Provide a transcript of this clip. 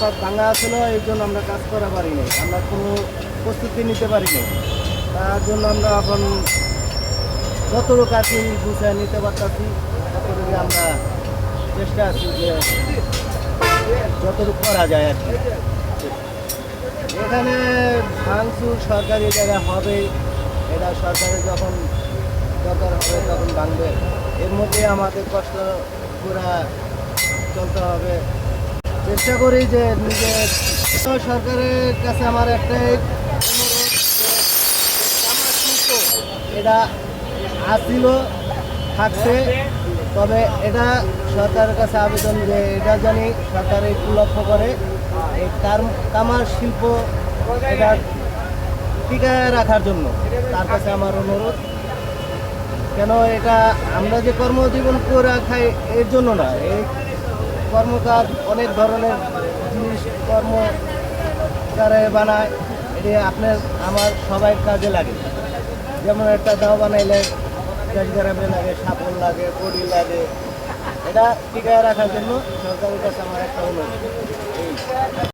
রাজপথ ভাঙা ছিল, এই জন্য আমরা কাজ করা পারিনি, আমরা কোনো প্রস্তুতি নিতে পারিনি। তার জন্য আমরা এখন যতটুকু আর কি গুছিয়ে নিতে পারতেছি ততটুকু আমরা চেষ্টা আছি যে যতটুকু করা যায় আর কি। এখানে ভাঙচুর সরকারি জায়গা হবে, এটা সরকারে যখন দরকার হবে তখন ভাঙবে, এর মধ্যে আমাদের কষ্ট পুরা চলতে হবে। চেষ্টা করি যে নিজের সরকারের কাছে আমার একটাই অনুরোধ যে আমার শিল্প এটা আসছিল, থাকছে, তবে এটা সরকারের কাছে আবেদন যে এটা জানি সরকার একটু লক্ষ্য করে এই কামার শিল্প এটা টিকায় রাখার জন্য। তার কাছে আমার অনুরোধ, কেন এটা আমরা যে কর্মজীবন করে খাই এর জন্য না, এই কর্মকার অনেক ধরনের জিনিস কর্মকারে বানায়, এটি আপনার আমার সবাই কাজে লাগে। যেমন একটা দাও বানাইলে গ্যাস গ্যারামে লাগে, সাপল লাগে, কড়ি লাগে, এটা টিকায় রাখার জন্য সরকারের কাছে আমার একটা অনুরোধ।